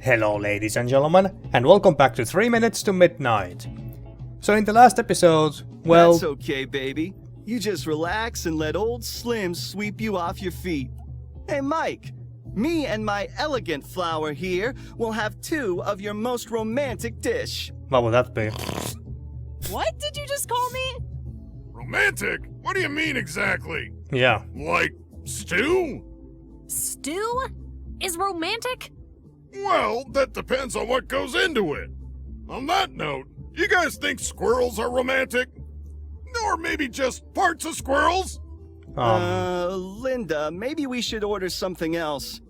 Hello ladies and gentlemen, and welcome back to 3 Minutes to Midnight. So in the last episode, well... That's okay, baby. You just relax and let old Slim sweep you off your feet. Hey, Mike, me and my elegant flower here will have 2 of your most romantic dish. What would that be? What did you just call me? Romantic? What do you mean exactly? Yeah. Like stew? Stew? Is romantic? Well, that depends on what goes into it. On that note, you guys think squirrels are romantic? Or maybe just parts of squirrels? Linda, maybe we should order something else.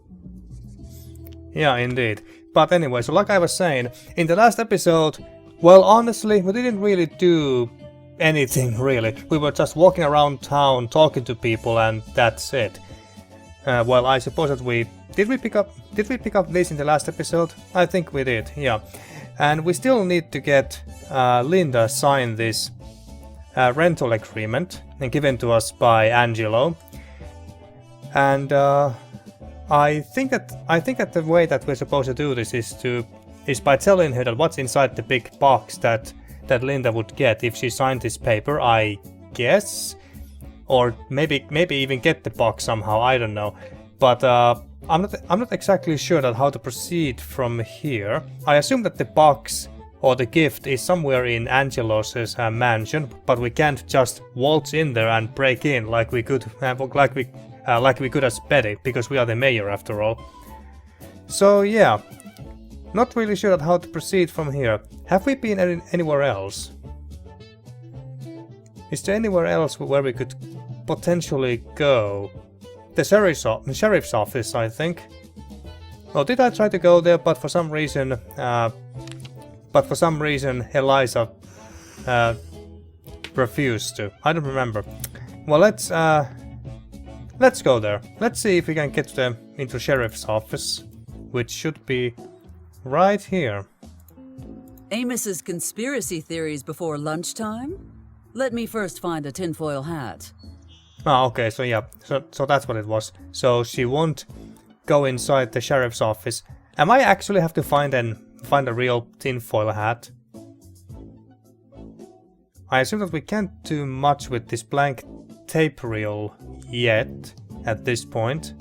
Yeah, indeed. But anyway, so like I was saying, in the last episode, well, honestly, we didn't really do anything, really. We were just walking around town, talking to people, and that's it. Well, I suppose that we... Did we pick up this in the last episode? I think we did, yeah. And we still need to get Linda sign this rental agreement and given to us by Angelo. And I think that the way that we're supposed to do this is by telling her that what's inside the big box that Linda would get if she signed this paper, I guess. Or maybe even get the box somehow, I don't know. But I'm not exactly sure that how to proceed from here. I assume that the box or the gift is somewhere in Angelo's mansion, but we can't just waltz in there and break in like we could as Betty, because we are the mayor after all. So yeah, not really sure how to proceed from here. Have we been anywhere else? Is there anywhere else where we could potentially go? The sheriff's office, I think. Oh, did I try to go there? But for some reason, Eliza refused to. I don't remember. Well, let's go there. Let's see if we can get into sheriff's office, which should be right here. Amos's conspiracy theories before lunchtime? Let me first find a tinfoil hat. Ah, okay, so yeah, so that's what it was. So she won't go inside the sheriff's office. Am I actually have to find a real tinfoil hat? I assume that we can't do much with this blank tape reel yet, at this point.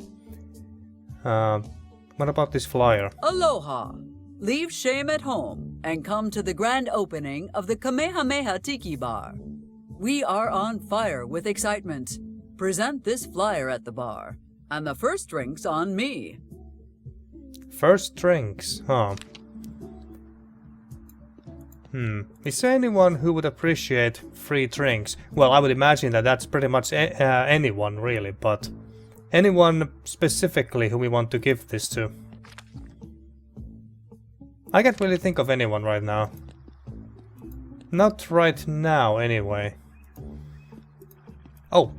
What about this flyer? Aloha! Leave shame at home and come to the grand opening of the Kamehameha Tiki Bar. We are on fire with excitement. Present this flyer at the bar, and the first drink's on me. First drinks, huh? Is there anyone who would appreciate free drinks? Well, I would imagine that that's pretty much anyone, really, but anyone specifically who we want to give this to? I can't really think of anyone right now. Not right now, anyway. Oh,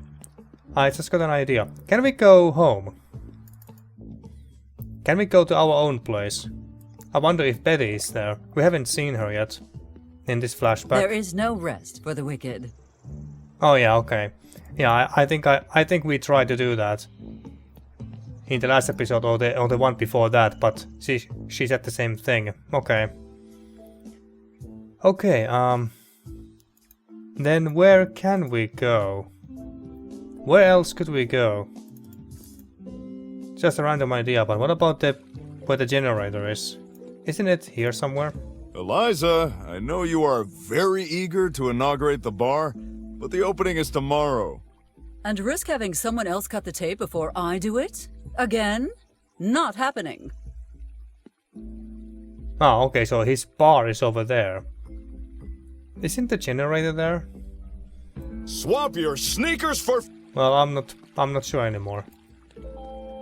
I just got an idea. Can we go home? Can we go to our own place? I wonder if Betty is there. We haven't seen her yet in this flashback. There is no rest for the wicked. Oh yeah, okay. Yeah, I think we tried to do that in the last episode or the one before that, but she said the same thing. Okay. Okay, then where can we go? Where else could we go? Just a random idea, but what about where the generator is? Isn't it here somewhere? Eliza, I know you are very eager to inaugurate the bar, but the opening is tomorrow. And risk having someone else cut the tape before I do it? Again? Not happening. Oh, okay, so his bar is over there. Isn't the generator there? Swap your sneakers for... Well, I'm not sure anymore.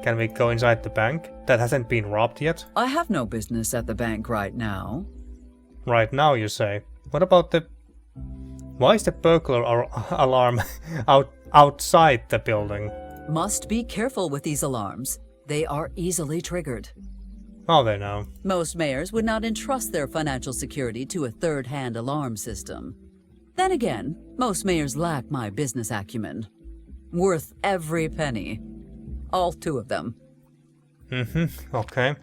Can we go inside the bank? That hasn't been robbed yet? I have no business at the bank right now. Right now, you say? What about the... Why is the burglar alarm outside the building? Must be careful with these alarms. They are easily triggered. Oh, they know. Most mayors would not entrust their financial security to a third-hand alarm system. Then again, most mayors lack my business acumen. Worth every penny. All 2 of them. Okay.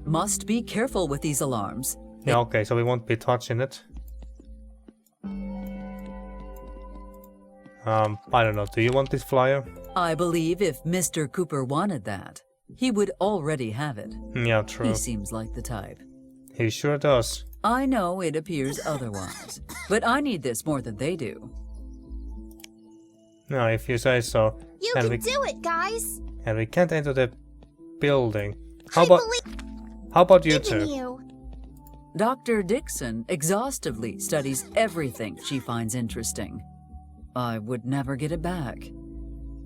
Must be careful with these alarms. Yeah, okay, so we won't be touching it. I don't know, do you want this flyer? I believe if Mr. Cooper wanted that, he would already have it. Yeah, true. He seems like the type. He sure does. I know it appears otherwise, but I need this more than they do. No, if you say so. You And can we, do it, guys. and we can't enter the building. I How about you believe two? in you. Dr. Dixon exhaustively studies everything she finds interesting. I would never get it back.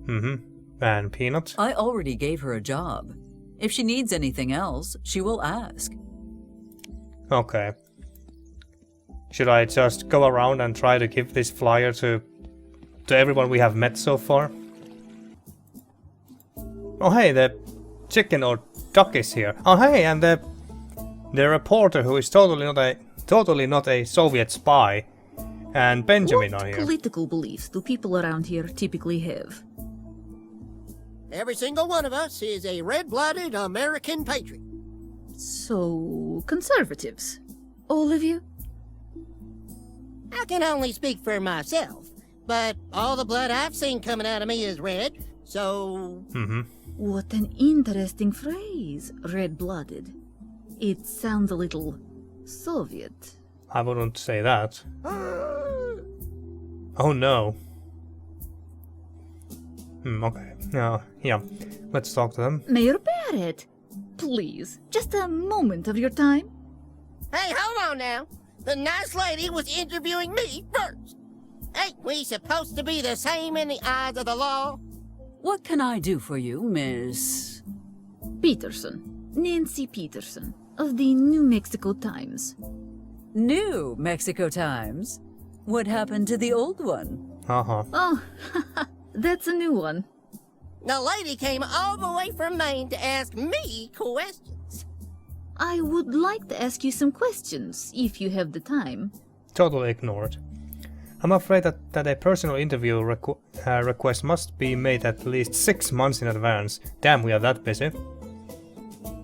Mm-hmm. And Peanut? I already gave her a job. If she needs anything else, she will ask. Okay. Should I just go around and try to give this flyer to everyone we have met so far? Oh hey, the chicken or duck is here. Oh hey, and the reporter who is totally not a Soviet spy, and Benjamin are What here. political beliefs do people around here typically have? Every single one of us is a red-blooded American patriot. So, conservatives. All of you? I can only speak for myself, but all the blood I've seen coming out of me is red, so... Mm-hmm. What an interesting phrase, red-blooded. It sounds a little Soviet. I wouldn't say that. Oh no. Okay. Yeah. Let's talk to them. Mayor Barrett, please, just a moment of your time. Hey, hold on now. The nice lady was interviewing me first. Ain't we supposed to be the same in the eyes of the law? What can I do for you, Miss... Peterson, Nancy Peterson, of the New Mexico Times. New Mexico Times? What happened to the old one? Uh-huh. Oh, that's a new one. The lady came all the way from Maine to ask me questions. I would like to ask you some questions, if you have the time. Totally ignored. I'm afraid that a personal interview request must be made at least 6 months in advance. Damn, we are that busy.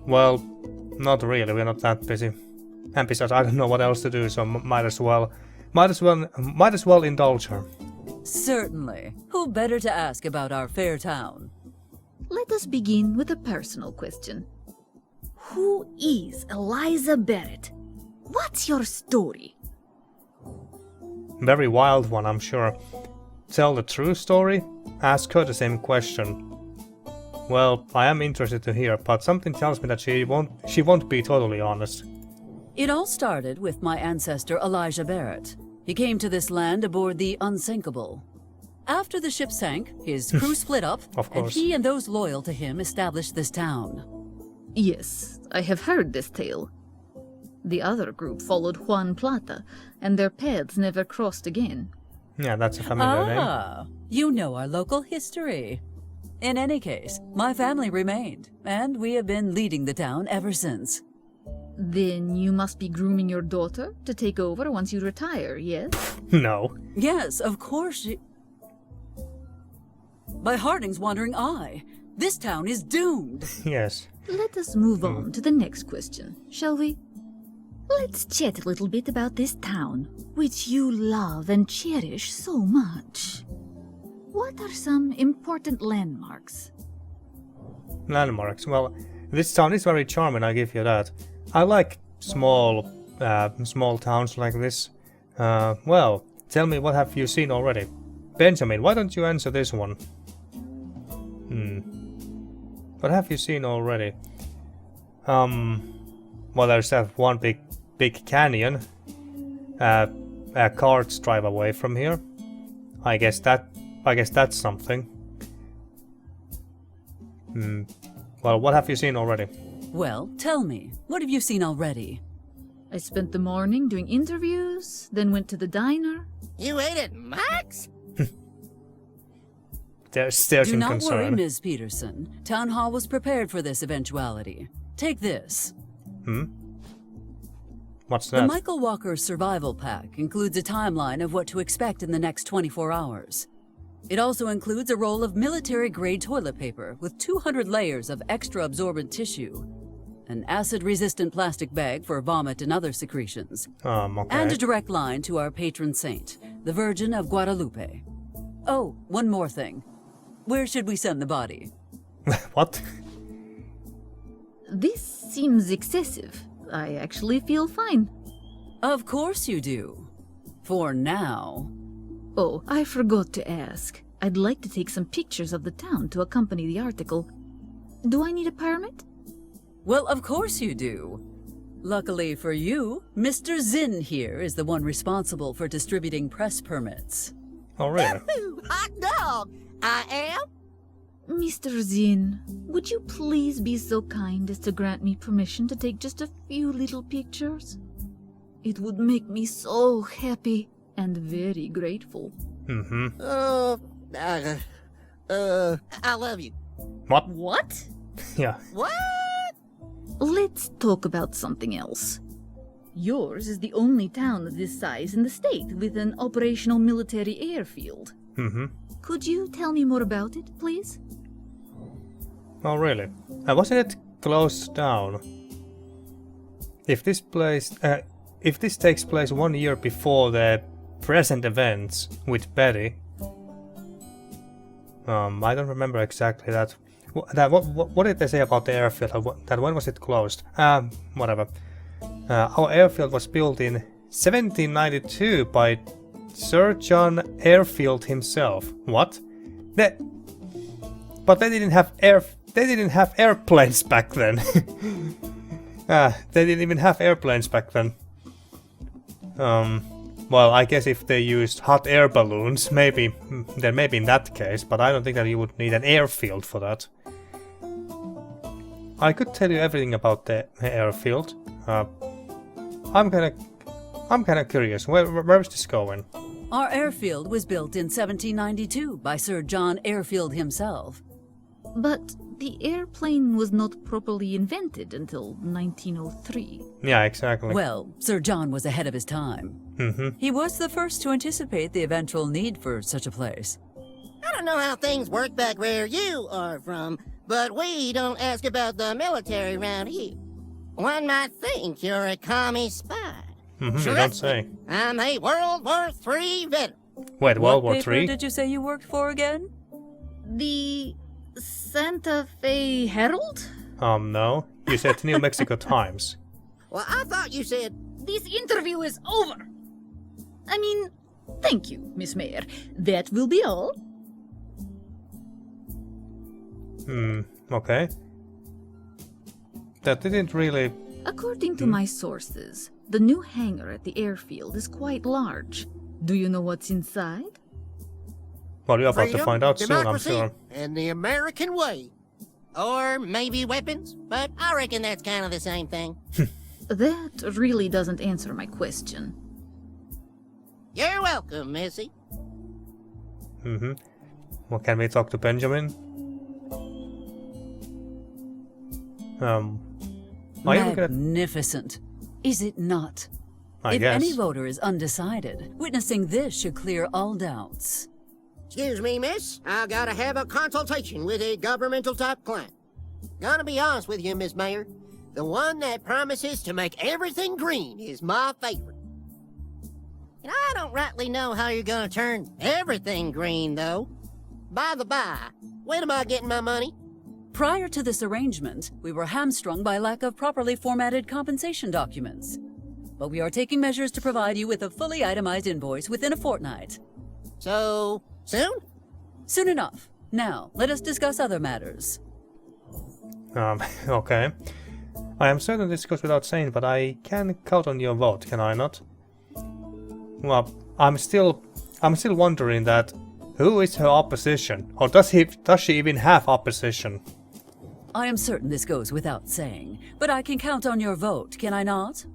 Well, not really, we're not that busy. And besides, I don't know what else to do, so might as well indulge her. Certainly. Who better to ask about our fair town? Let us begin with a personal question. Who is Eliza Barrett? What's your story? Very wild one, I'm sure. Tell the true story? Ask her the same question. Well, I am interested to hear, but something tells me that she won't be totally honest. It all started with my ancestor Elijah Barrett. He came to this land aboard the Unsinkable. After the ship sank, his crew split up, Of and course. he and those loyal to him established this town. Yes, I have heard this tale. The other group followed Juan Plata, and their paths never crossed again. Yeah, that's a familiar name. Ah, you know our local history. In any case, my family remained, and we have been leading the town ever since. Then you must be grooming your daughter to take over once you retire, yes? No. Yes, of course she... By Harding's wandering eye, this town is doomed. Yes. Let us move on to the next question, shall we? Let's chat a little bit about this town, which you love and cherish so much. What are some important landmarks? Landmarks. Well, this town is very charming, I give you that. I like small towns like this. Well, tell me, what have you seen already? Benjamin, why don't you answer this one? What have you seen already? Well, there's that one big canyon. Carts drive away from here. I guess that's something. Well, what have you seen already? Well, tell me, what have you seen already? I spent the morning doing interviews, then went to the diner. You ate at Max? There's Do some not worry, concern. Ms. Peterson. Town Hall was prepared for this eventuality. Take this. What's The that? Michael Walker Survival Pack includes a timeline of what to expect in the next 24 hours. It also includes a roll of military-grade toilet paper with 200 layers of extra absorbent tissue. an acid-resistant plastic bag for vomit and other secretions, Okay. and a direct line to our patron saint, the Virgin of Guadalupe. Oh, one more thing. Where should we send the body? What? This seems excessive. I actually feel fine. Of course you do. For now. Oh, I forgot to ask. I'd like to take some pictures of the town to accompany the article. Do I need a permit? Well, of course you do. Luckily for you, Mr. Zinn here is the one responsible for distributing press permits. Oh, really? Ooh, hot dog! I am? Mr. Zinn, would you please be so kind as to grant me permission to take just a few little pictures? It would make me so happy and very grateful. Mm-hmm. I love you. What? What? Yeah. What? Let's talk about something else. Yours is the only town of this size in the state with an operational military airfield. Mm-hmm. Could you tell me more about it, please? Oh, really? Wasn't it closed down? If this takes place 1 year before the present events with Betty, I don't remember exactly that. What did they say about the airfield? That when was it closed? Whatever. Our airfield was built in 1792 by Sir John Airfield himself. What? But they didn't have airplanes back then. They didn't even have airplanes back then. Well, I guess if they used hot air balloons, maybe in that case, but I don't think that you would need an airfield for that. I could tell you everything about the airfield. I'm kinda curious. Where is this going? Our airfield was built in 1792 by Sir John Airfield himself. But the airplane was not properly invented until 1903. Yeah, exactly. Well, Sir John was ahead of his time. Mm-hmm. He was the first to anticipate the eventual need for such a place. I don't know how things work back where you are from, but we don't ask about the military around here. One might think you're a commie spy. Mm-hmm, you Trust don't say. me, I'm a World War III veteran. Wait, World War What paper III? did you say you worked for again? The Santa Fe Herald? No. You said New Mexico Times. Well, I thought you said... This interview is over. I mean, thank you, Miss Mayor. That will be all. Okay. That didn't really... According to my sources, the new hangar at the airfield is quite large. Do you know what's inside? Well, you're about to freedom, find out soon, I'm democracy, sure. and the American way. Or maybe weapons, but I reckon that's kind of the same thing. That really doesn't answer my question. You're welcome, Missy. Mm-hmm. Well, can we talk to Benjamin? Are you looking at... Magnificent. Is it not? I If guess. any voter is undecided, witnessing this should clear all doubts. Excuse me, miss. I gotta have a consultation with a governmental type client. Gonna be honest with you, Miss Mayor. The one that promises to make everything green is my favorite. And I don't rightly know how you're gonna turn everything green, though. By the by, when am I getting my money? Prior to this arrangement, we were hamstrung by lack of properly formatted compensation documents. But we are taking measures to provide you with a fully itemized invoice within a fortnight. So, soon? Soon enough. Now, let us discuss other matters. Okay. I am certain this goes without saying, but I can count on your vote, can I not? Well, I'm still wondering that who is her opposition, or does she even have opposition? I am certain this goes without saying, but I can count on your vote, can I not?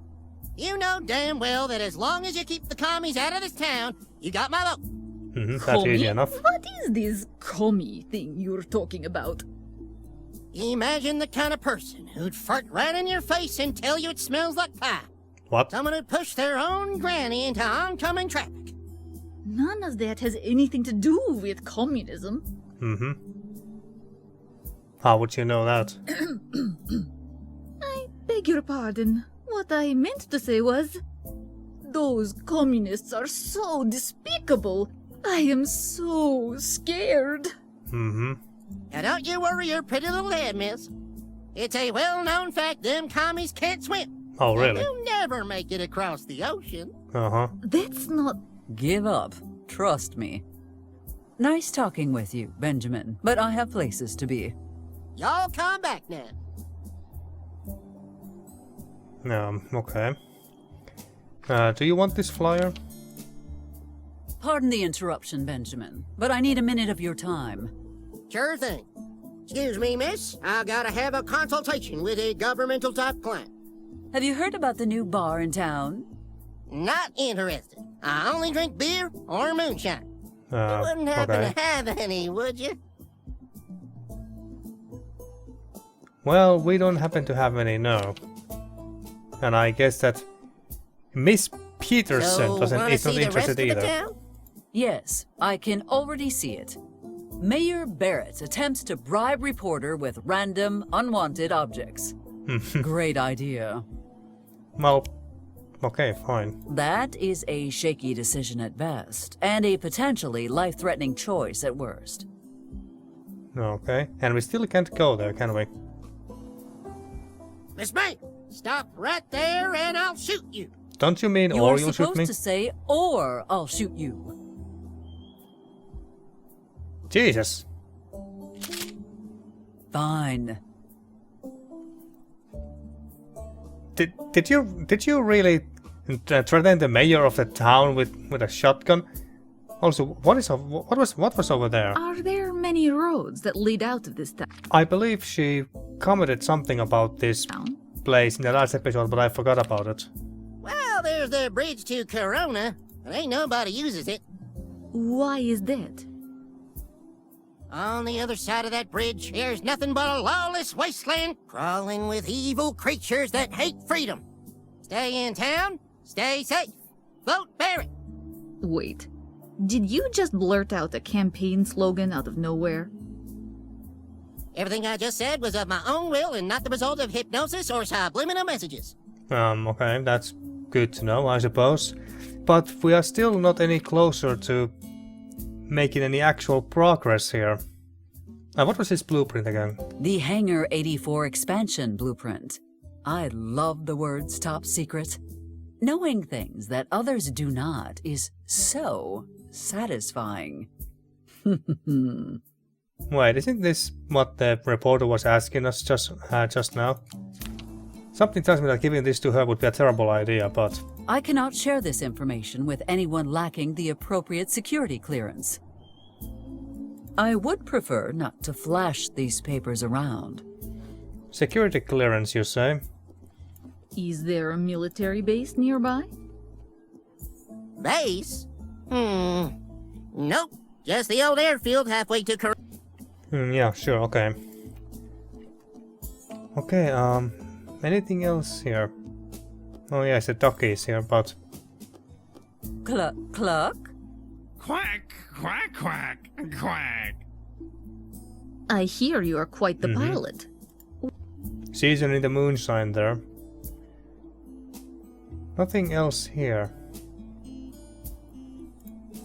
You know damn well that as long as you keep the commies out of this town, you got my vote. Mm-hmm, that's easy enough. What is this commie thing you're talking about? Imagine the kind of person who'd fart right in your face and tell you it smells like pie. What? Someone who'd push their own granny into oncoming traffic. None of that has anything to do with communism. Mm-hmm. How would you know that? I beg your pardon. What I meant to say was... Those communists are so despicable. I am so scared. Mm-hmm. Now don't you worry your pretty little head, miss. It's a well-known fact them commies can't swim. Oh, really? They'll never make it across the ocean. Uh-huh. That's not... Give up. Trust me. Nice talking with you, Benjamin, but I have places to be. Y'all come back now. Okay. Do you want this flyer? Pardon the interruption, Benjamin, but I need a minute of your time. Sure thing. Excuse me, miss. I gotta have a consultation with a governmental type client. Have you heard about the new bar in town? Not interested. I only drink beer or moonshine. You wouldn't happen Okay. to have any, would you? Well, we don't happen to have any, no. And I guess that Miss Peterson So, is wanna not see the rest interested of the either. town? Yes, I can already see it. Mayor Barrett attempts to bribe reporter with random, unwanted objects. Great idea. Well, okay, fine. That is a shaky decision at best, and a potentially life-threatening choice at worst. Okay, and we still can't go there, can we? Miss May, stop right there and I'll shoot you. Don't you mean You or are you'll shoot supposed me? to say, or I'll shoot you. Jesus! Fine. Did you really threaten the mayor of the town with a shotgun? Also, what was over there? Are there many roads that lead out of this I believe she commented something about this town? place in the last episode, but I forgot about it. Well, there's the bridge to Corona, but ain't nobody uses it. Why is that? On the other side of that bridge, there's nothing but a lawless wasteland crawling with evil creatures that hate freedom. Stay in town, stay safe. Vote Barrett. Wait, did you just blurt out a campaign slogan out of nowhere? Everything I just said was of my own will and not the result of hypnosis or subliminal messages. Okay, that's good to know, I suppose. But we are still not any closer to making any actual progress here. What was his blueprint again? The Hangar 84 expansion blueprint. I love the words top secret. Knowing things that others do not is so satisfying. Wait, isn't this what the reporter was asking us just now? Something tells me that giving this to her would be a terrible idea, but... I cannot share this information with anyone lacking the appropriate security clearance. I would prefer not to flash these papers around. Security clearance, you say? Is there a military base nearby? Base? Nope. Just the old airfield halfway to Corona. Yeah, sure, okay. Okay, anything else here? Oh yes, the ducky is here, but... Cluck? Quack, quack, quack, quack. I hear you are quite the pilot. Season in the moonshine there. Nothing else here.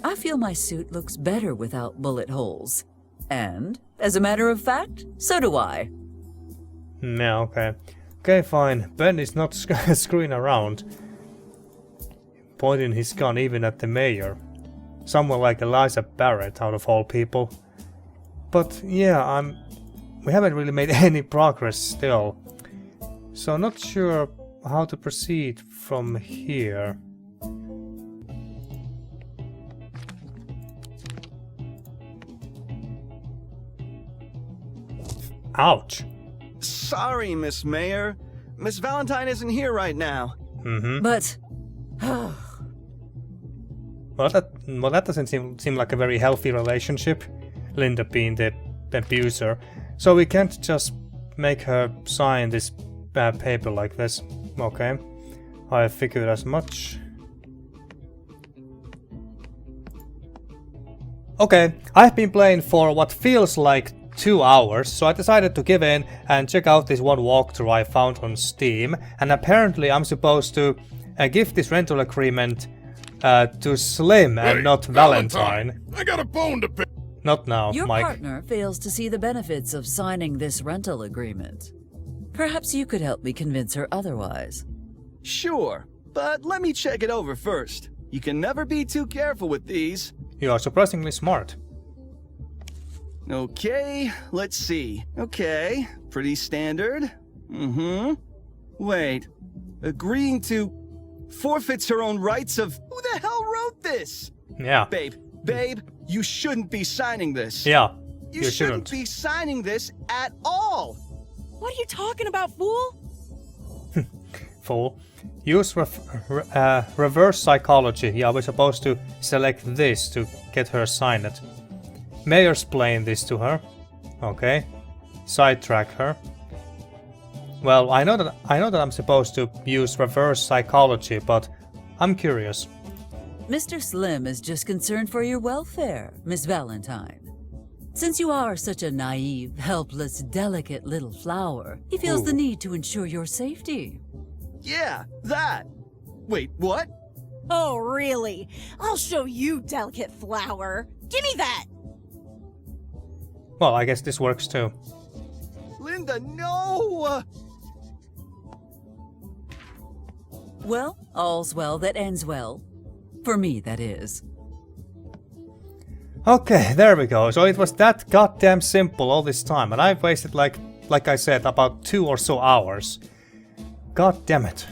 I feel my suit looks better without bullet holes. And, as a matter of fact, so do I. Yeah, okay. Okay, fine. Ben is not screwing around. Pointing his gun even at the mayor. Someone like Eliza Barrett, out of all people. But yeah, we haven't really made any progress still. So not sure how to proceed from here. Ouch! Sorry, Miss Mayor. Miss Valentine isn't here right now. But... Well, that doesn't seem like a very healthy relationship, Linda being the abuser. So we can't just make her sign this bad paper like this. Okay, I figured as much. Okay, I've been playing for what feels like 2 hours, so I decided to give in and check out this one walkthrough I found on Steam, and apparently I'm supposed to give this rental agreement to Slim and Hey, not Valentine. I got a bone to pick. Not now, Your Mike. partner fails to see the benefits of signing this rental agreement. Perhaps you could help me convince her otherwise. Sure, but let me check it over first. You can never be too careful with these. You are surprisingly smart. Okay, let's see. Okay, pretty standard. Wait, agreeing to forfeits her own rights of... Who the hell wrote this? Yeah. Babe, you shouldn't be signing this. Yeah. You shouldn't be signing this at all. What are you talking about, fool? Fool. Use reverse psychology. Yeah, we're supposed to select this to get her sign it. Mayor's playing this to her. Okay. Sidetrack her. Well, I know that I'm supposed to use reverse psychology, but I'm curious. Mr. Slim is just concerned for your welfare, Miss Valentine. Since you are such a naive, helpless, delicate little flower, he feels the need to ensure your safety. Yeah, that. Wait, what? Oh, really? I'll show you, delicate flower. Give me that! Well, I guess this works too. Linda, no! Well, all's well that ends well. For me, that is. Okay, there we go. So it was that goddamn simple all this time, and I've wasted like I said, about 2 or so hours. God damn it.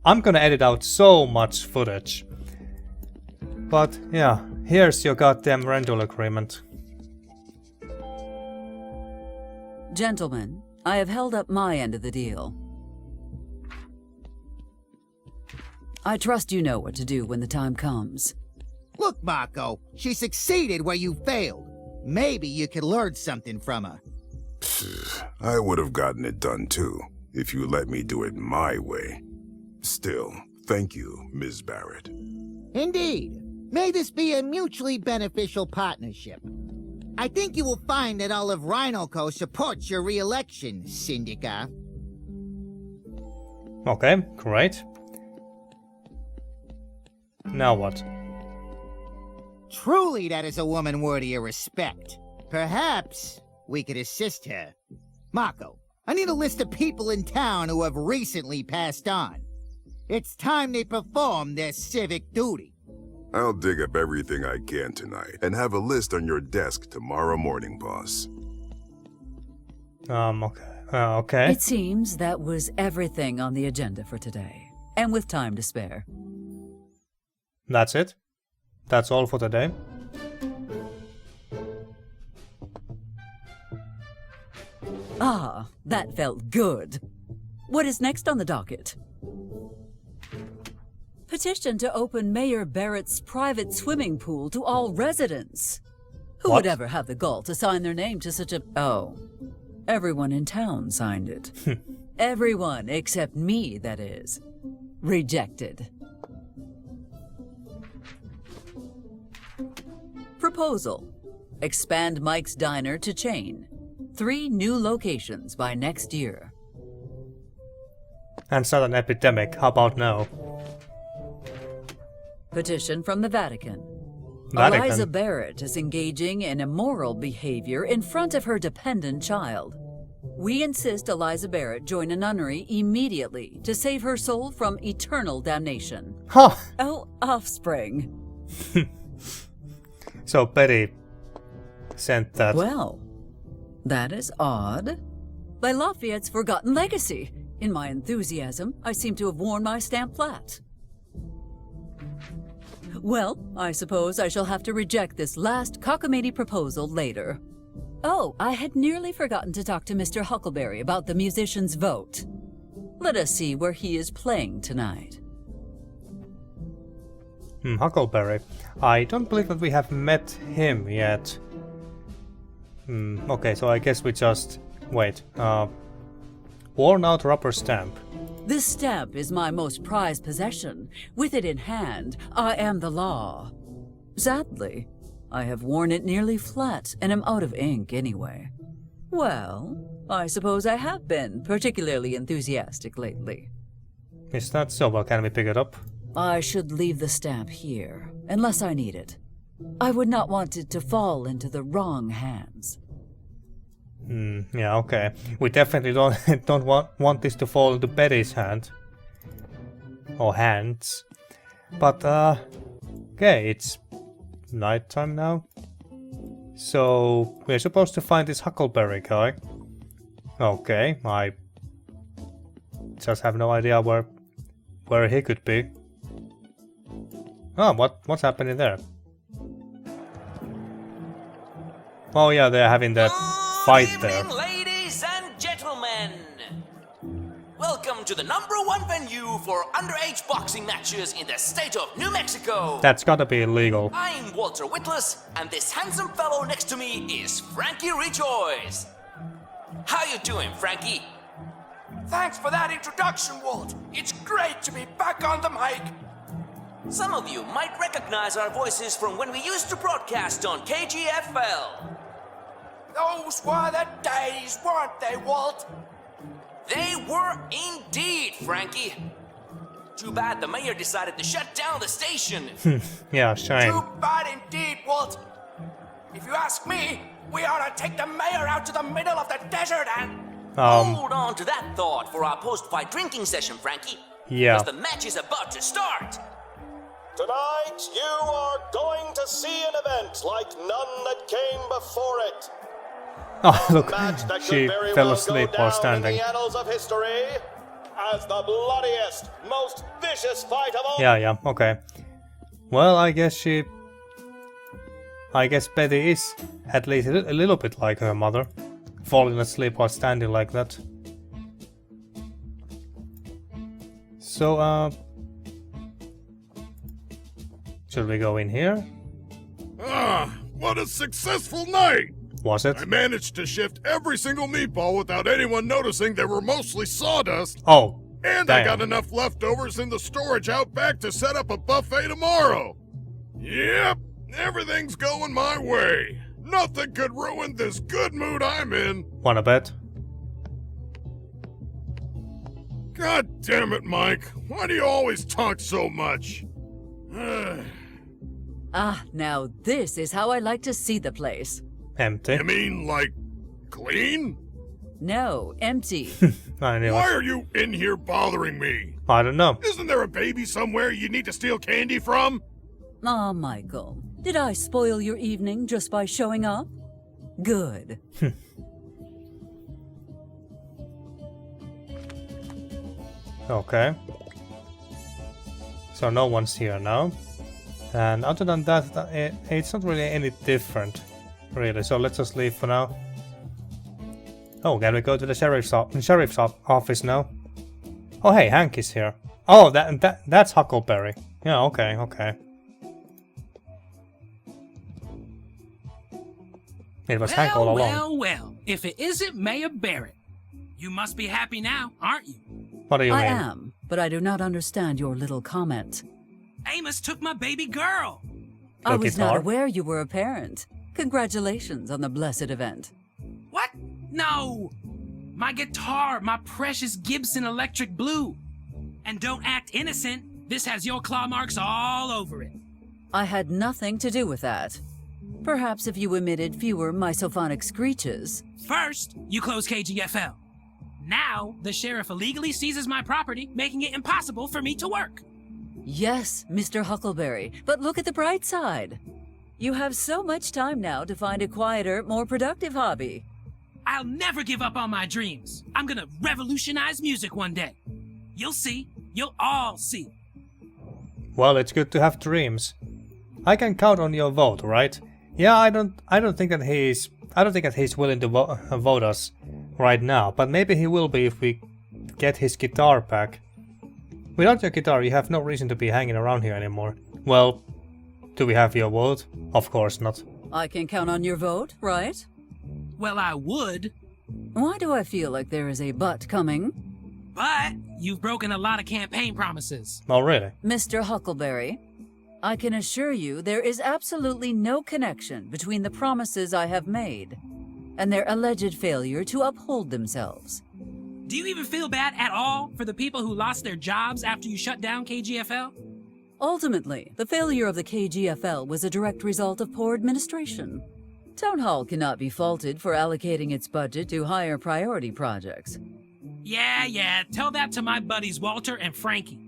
I'm gonna edit out so much footage. But yeah, here's your goddamn rental agreement. Gentlemen, I have held up my end of the deal. I trust you know what to do when the time comes. Look, Mako, she succeeded where you failed. Maybe you could learn something from her. I would have gotten it done too, if you let me do it my way. Still, thank you, Ms. Barrett. Indeed. May this be a mutually beneficial partnership. I think you will find that all of Rhinoco supports your re-election, Syndica. Okay, great. Now what? Truly, that is a woman worthy of respect. Perhaps we could assist her. Mako, I need a list of people in town who have recently passed on. It's time they perform their civic duty. I'll dig up everything I can tonight and have a list on your desk tomorrow morning, boss. Okay. Okay. It seems that was everything on the agenda for today. And with time to spare. That's it? That's all for today? Ah, that felt good. What is next on the docket? Petition to open Mayor Barrett's private swimming pool to all residents. Who would ever have the gall to sign their name to such a... Oh, everyone in town signed it. Everyone except me, that is. Rejected. Proposal. Expand Mike's Diner to chain. 3 new locations by next year. And start an epidemic, how about now? Petition from the Vatican. Vatican? Eliza Barrett is engaging in immoral behavior in front of her dependent child. We insist Eliza Barrett join a nunnery immediately to save her soul from eternal damnation. Huh! Oh, offspring. So Betty sent that. Well, that is odd. By Lafayette's forgotten legacy. In my enthusiasm, I seem to have worn my stamp flat. Well, I suppose I shall have to reject this last cockamamie proposal later. Oh, I had nearly forgotten to talk to Mr. Huckleberry about the musician's vote. Let us see where he is playing tonight. Huckleberry. I don't believe that we have met him yet. Okay, so I guess we just... Wait. Worn out rubber stamp. This stamp is my most prized possession. With it in hand, I am the law. Sadly, I have worn it nearly flat and am out of ink anyway. Well, I suppose I have been particularly enthusiastic lately. Is that so? Well, can we pick it up? I should leave the stamp here, unless I need it. I would not want it to fall into the wrong hands. Yeah, okay. We definitely don't want this to fall into Betty's hand. Or hands. But, okay, it's nighttime now. So, we're supposed to find this Huckleberry guy. Okay, I just have no idea where he could be. Oh, what's happening there? Oh yeah, they're having that fight there. Ladies and gentlemen, welcome to the #1 venue for underage boxing matches in the state of New Mexico. That's gotta be illegal. I'm Walter Whitless, and this handsome fellow next to me is Frankie Rejoice. How you doing, Frankie? Thanks for that introduction, Walt. It's great to be back on the mic. Some of you might recognize our voices from when we used to broadcast on KGFL. Those were the days, weren't they, Walt? They were indeed, Frankie. Too bad the mayor decided to shut down the station. Yeah, shame. Too bad indeed, Walt. If you ask me, we ought to take the mayor out to the middle of the desert and... Hold on to that thought for our post-fight drinking session, Frankie. Yeah. Because the match is about to start. Tonight, you are going to see an event like none that came before it. Oh, look, Match that she could very fell well asleep go while down standing. in the annals of history as the bloodiest, most vicious fight of all. Yeah, okay. Well, I guess Betty is at least a little bit like her mother, falling asleep while standing like that. So, should we go in here? Ah, what a successful night! Was it? I managed to shift every single meatball without anyone noticing they were mostly sawdust. Oh, and damn. I got enough leftovers in the storage out back to set up a buffet tomorrow. Yep, everything's going my way. Nothing could ruin this good mood I'm in. Wanna bet? God damn it, Mike. Why do you always talk so much? Now this is how I like to see the place. Empty. You mean, like, clean? No, empty. I knew Why it. are you in here bothering me? I don't know. Isn't there a baby somewhere you need to steal candy from? Ah, Michael, did I spoil your evening just by showing up? Good. Okay. So no one's here now. And other than that, it's not really any different, really. So let's just leave for now. Oh, can we go to the sheriff's office now? Oh, hey, Hank is here. Oh, that's Huckleberry. Yeah, okay. It was Hank all along. Well, if it isn't Mayor Barrett. You must be happy now, aren't you? What do you mean? I am, but I do not understand your little comment. Amos took my baby girl. I was not aware you were a parent. Congratulations on the blessed event. What? No! My guitar, my precious Gibson Electric Blue. And don't act innocent. This has your claw marks all over it. I had nothing to do with that. Perhaps if you emitted fewer misophonic screeches. First, you close KGFL. Now, the sheriff illegally seizes my property, making it impossible for me to work. Yes, Mr. Huckleberry, but look at the bright side. You have so much time now to find a quieter, more productive hobby. I'll never give up on my dreams. I'm gonna revolutionize music one day. You'll see. You'll all see. Well, it's good to have dreams. I can count on your vote, right? Yeah, I don't think that he's willing to vote us right now, but maybe he will be if we get his guitar back. Without your guitar, you have no reason to be hanging around here anymore. Well, do we have your vote? Of course not. I can count on your vote, right? Well, I would. Why do I feel like there is a but coming? But you've broken a lot of campaign promises. Oh, really? Mr. Huckleberry, I can assure you there is absolutely no connection between the promises I have made and their alleged failure to uphold themselves. Do you even feel bad at all for the people who lost their jobs after you shut down KGFL? Ultimately, the failure of the KGFL was a direct result of poor administration. Town Hall cannot be faulted for allocating its budget to higher priority projects. Yeah, tell that to my buddies Walter and Frankie.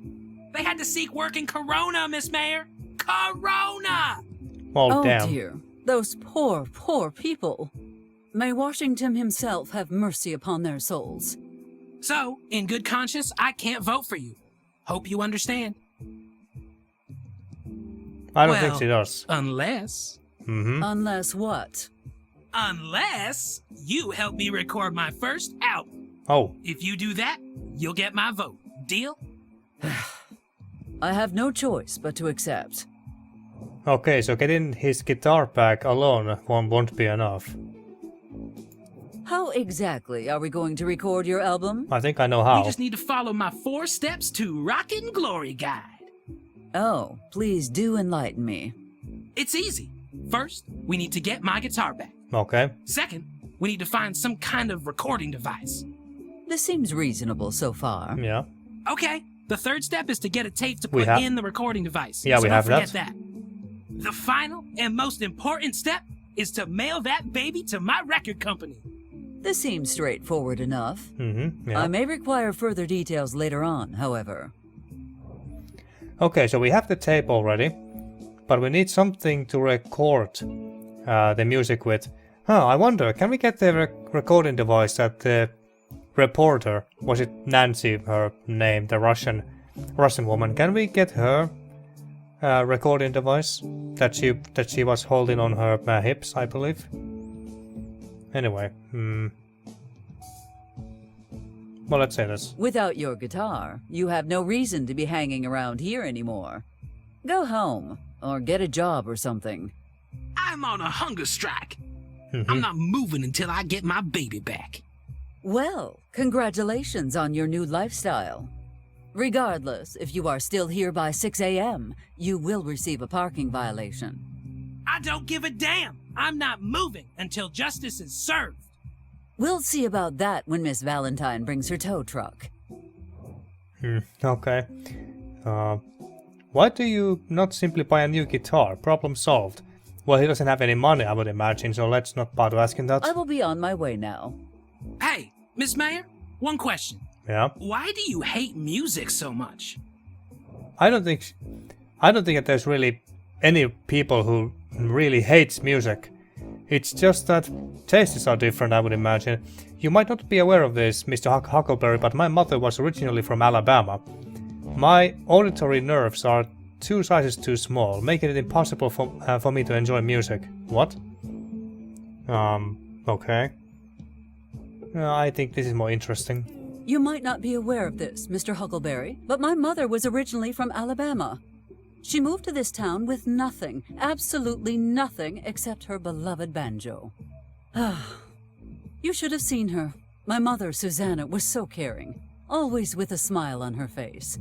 They had to seek work in Corona, Miss Mayor. Corona! Oh damn. dear, those poor, poor people. May Washington himself have mercy upon their souls. So, in good conscience, I can't vote for you. Hope you understand. I don't think she does. Unless... Unless what? Unless you help me record my first album. Oh. If you do that, you'll get my vote. Deal? I have no choice but to accept. Okay, so getting his guitar back alone won't be enough. How exactly are we going to record your album? I think I know how. You just need to follow my 4 steps to Rockin' Glory guide. Oh, please do enlighten me. It's easy. First, we need to get my guitar back. Okay. Second, we need to find some kind of recording device. This seems reasonable so far. Yeah. Okay, the third step is to get a tape to put in the recording device. Yeah, so we have don't forget that. The final and most important step is to mail that baby to my record company. This seems straightforward enough. Yeah. I may require further details later on, however. Okay, so we have the tape already, but we need something to record the music with. I wonder, can we get the recording device that the reporter, was it Nancy, her name, the Russian woman, can we get her recording device that she was holding on her hips, I believe? Anyway, well, let's say this. Without your guitar, you have no reason to be hanging around here anymore. Go home, or get a job or something. I'm on a hunger strike. I'm not moving until I get my baby back. Well, congratulations on your new lifestyle. Regardless, if you are still here by 6 a.m., you will receive a parking violation. I don't give a damn. I'm not moving until justice is served. We'll see about that when Miss Valentine brings her tow truck. Okay. Why do you not simply buy a new guitar? Problem solved. Well, he doesn't have any money, I would imagine, so let's not bother asking that. I will be on my way now. Hey, Miss Mayor, one question. Yeah? Why do you hate music so much? I don't think that there's really any people who really hates music. It's just that tastes are different, I would imagine. You might not be aware of this, Mr. Huckleberry, but my mother was originally from Alabama. My auditory nerves are 2 sizes too small, making it impossible for me to enjoy music. What? Okay. I think this is more interesting. You might not be aware of this, Mr. Huckleberry, but my mother was originally from Alabama. She moved to this town with nothing, absolutely nothing, except her beloved banjo. You should have seen her. My mother, Susanna, was so caring, always with a smile on her face.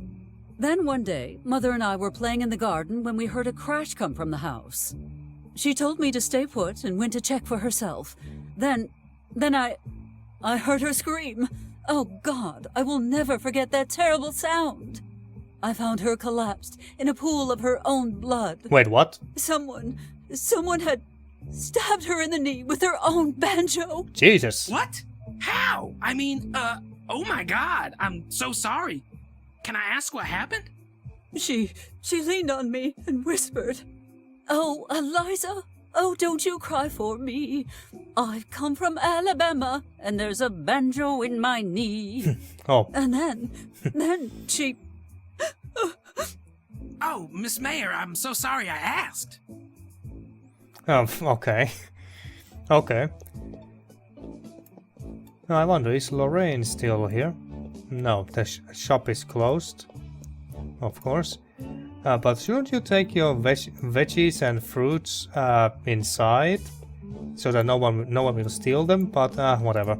Then one day, Mother and I were playing in the garden when we heard a crash come from the house. She told me to stay put and went to check for herself. Then I heard her scream. Oh God, I will never forget that terrible sound. I found her collapsed in a pool of her own blood. Wait, what? Someone had stabbed her in the knee with her own banjo. Jesus. What? How? I mean, oh my God, I'm so sorry. Can I ask what happened? She leaned on me and whispered, "Oh, Eliza, oh, don't you cry for me. I've come from Alabama, and there's a banjo in my knee." Oh. And then she... Oh, Miss Mayor, I'm so sorry I asked. Okay. Okay. I wonder, is Lorraine still here? No, the shop is closed. Of course. But shouldn't you take your veggies and fruits inside? So that no one will steal them, but whatever.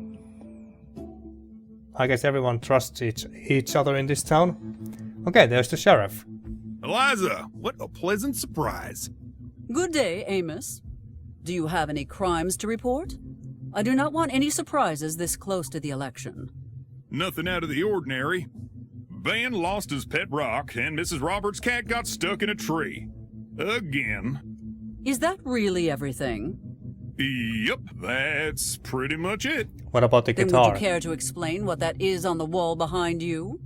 I guess everyone trusts each other in this town. Okay, there's the sheriff. Eliza, what a pleasant surprise. Good day, Amos. Do you have any crimes to report? I do not want any surprises this close to the election. Nothing out of the ordinary. Ben lost his pet rock, and Mrs. Roberts' cat got stuck in a tree. Again. Is that really everything? Yep, that's pretty much it. What about the Then guitar? would you care to explain what that is on the wall behind you?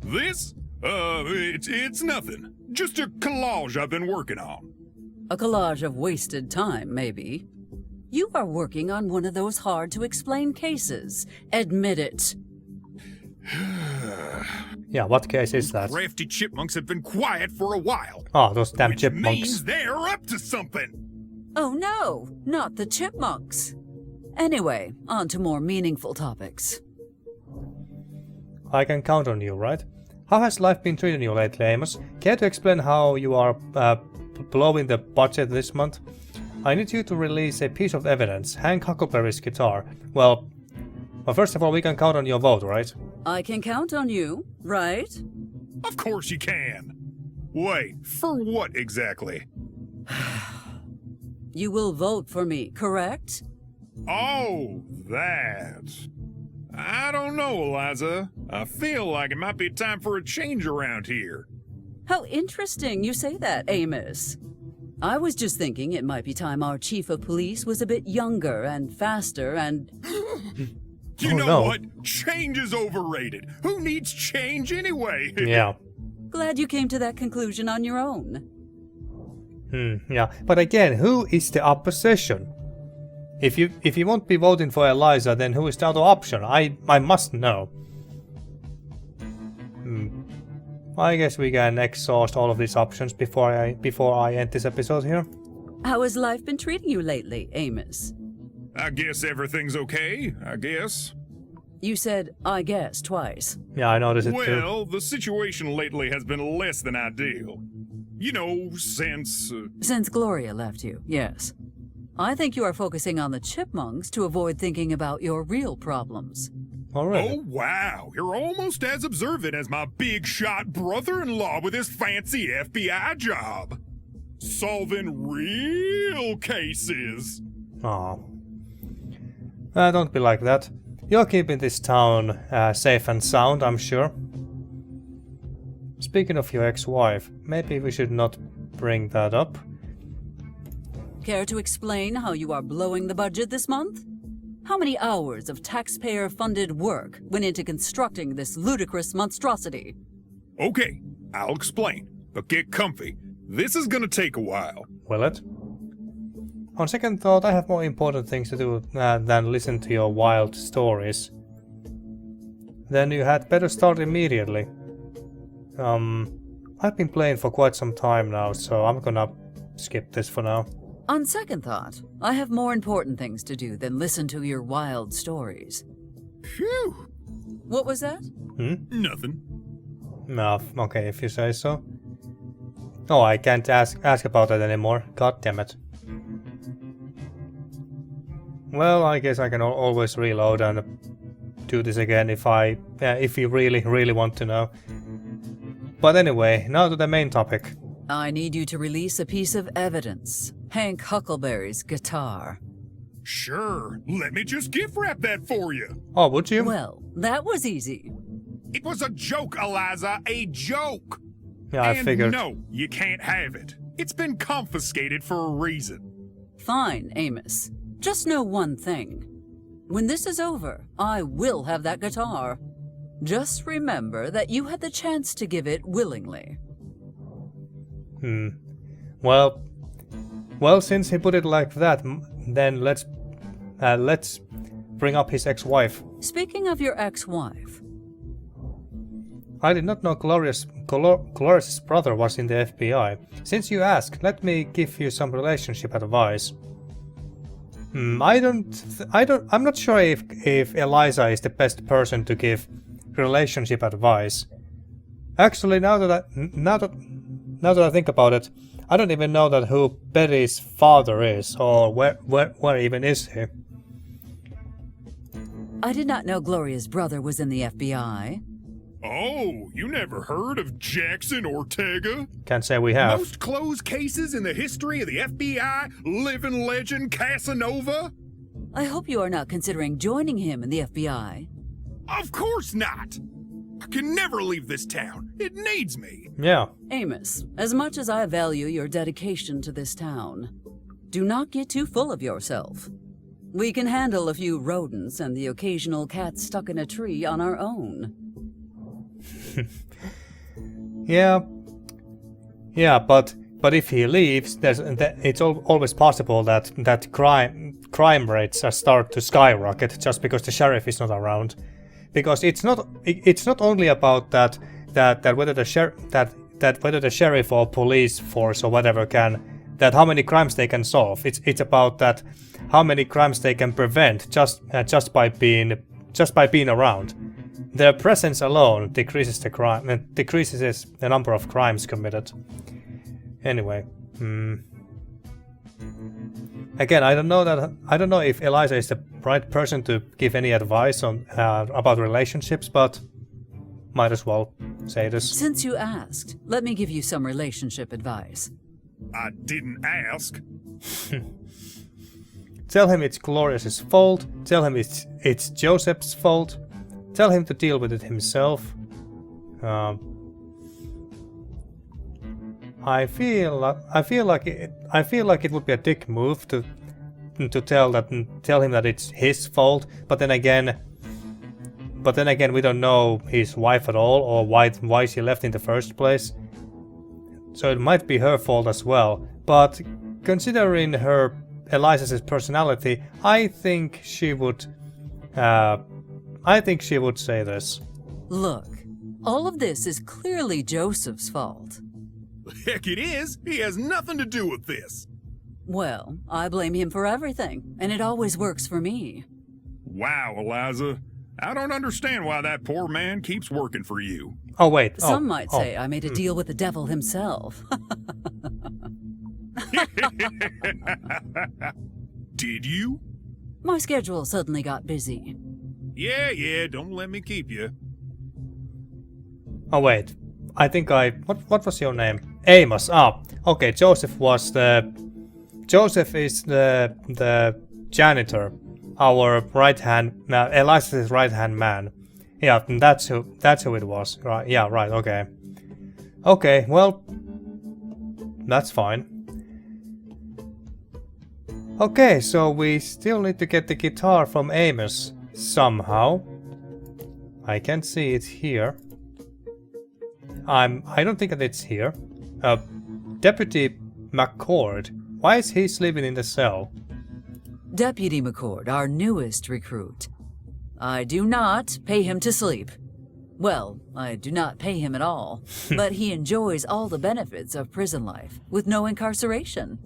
This? It's nothing. Just a collage I've been working on. A collage of wasted time, maybe. You are working on one of those hard-to-explain cases. Admit it. Yeah, what case is that? Crafty chipmunks have been quiet for a while. Oh, those damn Which chipmunks. means they're up to something. Oh no, not the chipmunks. Anyway, on to more meaningful topics. I can count on you, right? How has life been treating you lately, Amos? Care to explain how you are blowing the budget this month? I need you to release a piece of evidence, Hank Huckleberry's guitar. Well, first of all, we can count on your vote, right? I can count on you, right? Of course you can. Wait, for what exactly? You will vote for me, correct? Oh, that. I don't know, Eliza. I feel like it might be time for a change around here. How interesting you say that, Amos. I was just thinking it might be time our chief of police was a bit younger and faster and... You know what? Change is overrated. Who needs change anyway? Yeah. Glad you came to that conclusion on your own. Yeah. But again, who is the opposition? If you won't be voting for Eliza, then who is the other option? I must know. I guess we can exhaust all of these options before I end this episode here. How has life been treating you lately, Amos? I guess everything's okay, I guess. You said, I guess, twice. Yeah, I noticed it too. Well, the situation lately has been less than ideal. You know, since... Since Gloria left you, yes. I think you are focusing on the chipmunks to avoid thinking about your real problems. Alright. Oh, wow. You're almost as observant as my big-shot brother-in-law with his fancy FBI job. Solving real cases. Aw. Don't be like that. You're keeping this town safe and sound, I'm sure. Speaking of your ex-wife, maybe we should not bring that up. Care to explain how you are blowing the budget this month? How many hours of taxpayer-funded work went into constructing this ludicrous monstrosity? Okay, I'll explain, but get comfy. This is gonna take a while. Will it? On second thought, I have more important things to do than listen to your wild stories. Then you had better start immediately. I've been playing for quite some time now, so I'm gonna skip this for now. On second thought, I have more important things to do than listen to your wild stories. Phew! What was that? Nothing. No, okay, if you say so. Oh, I can't ask about that anymore. God damn it. Well, I guess I can always reload and do this again if you really want to know. But anyway, now to the main topic. I need you to release a piece of evidence. Hank Huckleberry's guitar. Sure, let me just gift wrap that for you. Oh, would you? Well, that was easy. It was a joke, Eliza, a joke. Yeah, I figured. No, you can't have it. It's been confiscated for a reason. Fine, Amos. Just know one thing. When this is over, I will have that guitar. Just remember that you had the chance to give it willingly. Well, since he put it like that, then let's bring up his ex-wife. Speaking of your ex-wife. I did not know Gloria's brother was in the FBI. Since you asked, let me give you some relationship advice. I'm not sure if Eliza is the best person to give relationship advice. Actually, now that I think about it, I don't even know that who Betty's father is, or where even is he. I did not know Gloria's brother was in the FBI. Oh, you never heard of Jackson Ortega? Can't say we have. Most closed cases in the history of the FBI, living legend Casanova? I hope you are not considering joining him in the FBI. Of course not! I can never leave this town. It needs me. Yeah. Amos, as much as I value your dedication to this town, do not get too full of yourself. We can handle a few rodents and the occasional cat stuck in a tree on our own. Yeah, but if he leaves, it's always possible that crime rates start to skyrocket just because the sheriff is not around. Because it's not only about that whether the sheriff or police force or whatever that how many crimes they can solve. It's about that how many crimes they can prevent just by being around. Their presence alone decreases the number of crimes committed. Anyway, again, I don't know if Eliza is the right person to give any advice on about relationships, but might as well say this. Since you asked, let me give you some relationship advice. I didn't ask. Tell him it's Gloria's fault. Tell him it's Joseph's fault. Tell him to deal with it himself. I feel like it would be a dick move to tell him that it's his fault. But then again, we don't know his wife at all, or why she left in the first place. So it might be her fault as well. But considering Eliza's personality, I think she would say this. Look, all of this is clearly Joseph's fault. Heck it is! He has nothing to do with this! Well, I blame him for everything, and it always works for me. Wow, Eliza. I don't understand why that poor man keeps working for you. Oh, wait. Some might say I made a deal with the devil himself. Did you? My schedule suddenly got busy. Yeah, don't let me keep you. Oh, wait. I think what was your name? Amos. Ah, okay. Joseph is the janitor, our right hand, Eliza's right hand man. Yeah, that's who it was. Right? Yeah, right. Okay. Okay. Well, that's fine. Okay, so we still need to get the guitar from Amos somehow. I can't see it here. I don't think that it's here. Deputy McCord. Why is he sleeping in the cell? Deputy McCord, our newest recruit. I do not pay him to sleep. Well, I do not pay him at all, but he enjoys all the benefits of prison life with no incarceration.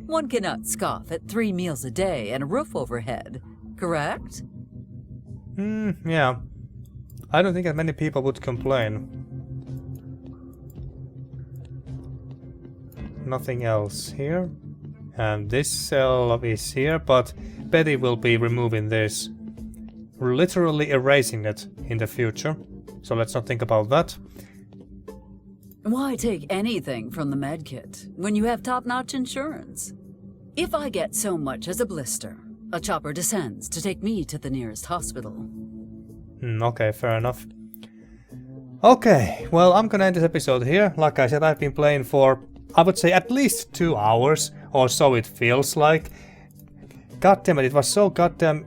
One cannot scoff at 3 meals a day and a roof overhead, correct? Yeah. I don't think that many people would complain. Nothing else here. And this cell is here, but Betty will be removing this. Literally erasing it in the future. So let's not think about that. Why take anything from the medkit when you have top-notch insurance? If I get so much as a blister, a chopper descends to take me to the nearest hospital. Okay, fair enough. Okay, well, I'm gonna end this episode here. Like I said, I've been playing for, I would say, at least 2 hours, or so it feels like. God damn it was so goddamn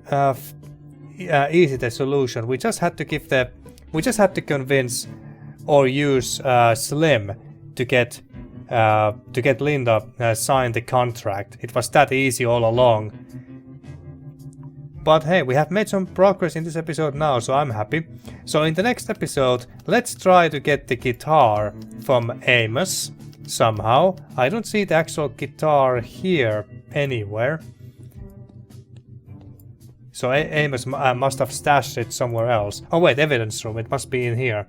easy, the solution. We just had to convince or use Slim to get Linda sign the contract. It was that easy all along. But hey, we have made some progress in this episode now, so I'm happy. So in the next episode, let's try to get the guitar from Amos somehow. I don't see the actual guitar here anywhere. So Amos must have stashed it somewhere else. Oh wait, evidence room, it must be in here.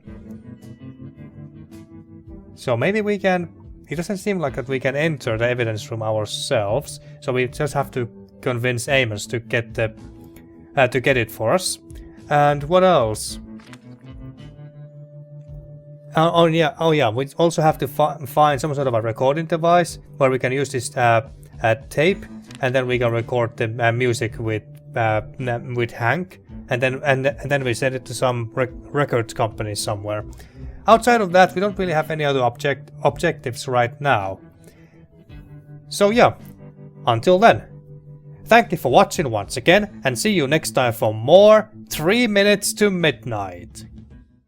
So maybe we can... It doesn't seem like that we can enter the evidence room ourselves. So we just have to convince Amos to get the to get it for us. And what else? Oh yeah, we also have to find some sort of a recording device where we can use this tape, and then we can record the music with Hank, and then we send it to some records company somewhere. Outside of that, we don't really have any other objectives right now. So yeah, until then, thank you for watching once again, and see you next time for more 3 Minutes to Midnight.